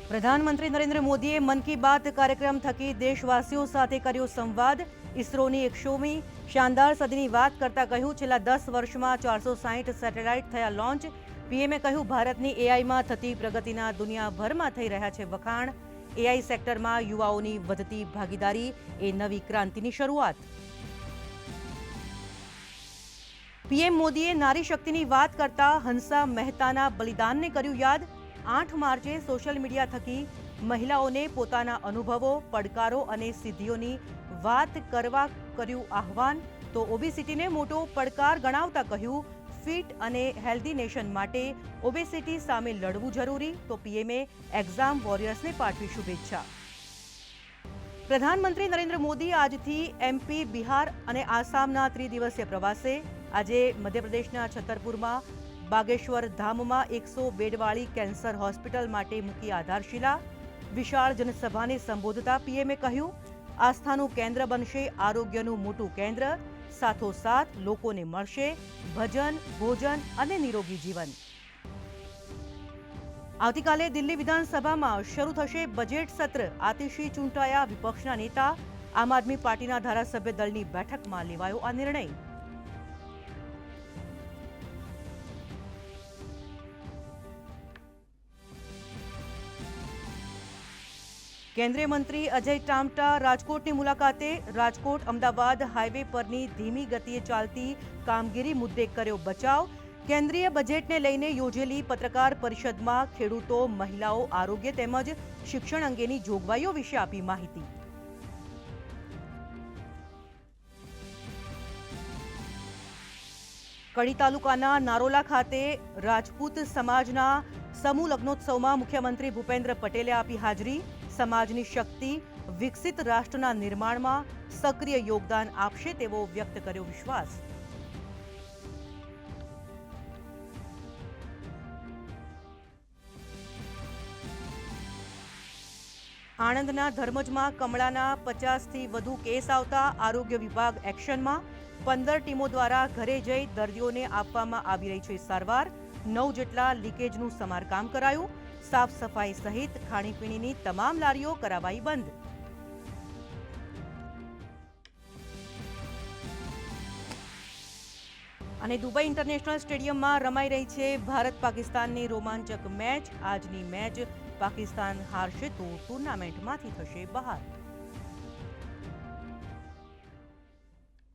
પ્રધાનમંત્રી નરેન્દ્ર મોદીએ મન કી બાત કાર્યક્રમ થકી દેશવાસીઓ સાથે કર્યો સંવાદ। ઇસરોની 100મી શાનદાર સદીની વાત કરતા કહ્યું, છેલ્લા 10 વર્ષમાં 460 સેટેલાઇટ થયા લોન્ચ। પીએમએ કહ્યું, ભારતની એઆઈમાં થતી પ્રગતિના દુનિયાભરમાં થઈ રહ્યા છે વખાણ। એઆઈ સેક્ટરમાં યુવાઓની વધતી ભાગીદારી એ નવી ક્રાંતિની શરૂઆત। પીએમ મોદીએ નારી શક્તિની વાત કરતા હંસા મહેતાના બલિદાનને કર્યું યાદ। 8 માર્ચે સોશિયલ મીડિયા થકી મહિલાઓને પોતાના અનુભવો, પડકારો અને સિદ્ધિઓની વાત કરવા કર્યું આહ્વાન। તો ઓબેસિટીને મોટો પડકાર ગણાવતા કહ્યું, ફિટ અને હેલ્ધી નેશન માટે ઓબેસિટી સામે લડવું જરૂરી। તો પીએમએ એક્ઝામ વોરિયર્સને પાઠવી શુભેચ્છા। પ્રધાનમંત્રી નરેન્દ્ર મોદી આજથી એમપી, બિહાર અને આસામના ત્રિદિવસીય પ્રવાસે। આજે મધ્યપ્રદેશના છતરપુરમાં બાગેશ્વર ધામમાં 100 બેડવાળી કેન્સર હોસ્પિટલ માટે મૂકી આધારશિલા। વિશાળ જનસભાને સંબોધતા પીએમએ કહ્યું, આસ્થાનું કેન્દ્ર બનશે આરોગ્યનું મોટું કેન્દ્ર। સાથોસાથ લોકોને મળશે ભજન, ભોજન અને નિરોગી જીવન। આવતીકાલે દિલ્હી વિધાનસભામાં શરૂ થશે બજેટ સત્ર। આતિશી ચૂંટાયા વિપક્ષના નેતા। આમ આદમી પાર્ટીના ધારાસભ્ય દળની બેઠકમાં લેવાયો આ નિર્ણય। કેન્દ્રીય મંત્રી અજય ટામટા રાજકોટની મુલાકાતે। રાજકોટ અમદાવાદ હાઈવે પરની ધીમી ગતિએ ચાલતી કામગીરી મુદ્દે કર્યો બચાવ। કેન્દ્રીય બજેટને લઈને યોજેલી પત્રકાર પરિષદમાં ખેડૂતો, મહિલાઓ, આરોગ્ય તેમજ શિક્ષણ અંગેની જોગવાઈઓ વિશે આપી માહિતી। કડી તાલુકાના નારોલા ખાતે રાજપૂત સમાજના સમૂહ લગ્નોત્સવમાં મુખ્યમંત્રી ભૂપેન્દ્ર પટેલે આપી હાજરી। સમાજની શક્તિ વિકસિત રાષ્ટ્રના નિર્માણમાં સક્રિય યોગદાન આપશે તેવો વ્યક્ત કર્યો વિશ્વાસ। આણંદના ધર્મજમાં કમળાના 50થી વધુ કેસ આવતા આરોગ્ય વિભાગ એક્શનમાં। 15 ટીમો દ્વારા ઘરે જઈ દર્દીઓને આપવામાં આવી રહી છે સારવાર। 9 જેટલા લીકેજનું સમારકામ કરાયું। સાફ સફાઈ સહિત ખાણીપીણીની તમામ લારીઓ કરાવાઈ બંધ। અને દુબઈ ઇન્ટરનેશનલ સ્ટેડિયમમાં રમાઈ રહી છે ભારત પાકિસ્તાનની રોમાંચક મેચ। આજની મેચ પાકિસ્તાન હારશે તો ટુર્નામેન્ટમાંથી થશે બહાર।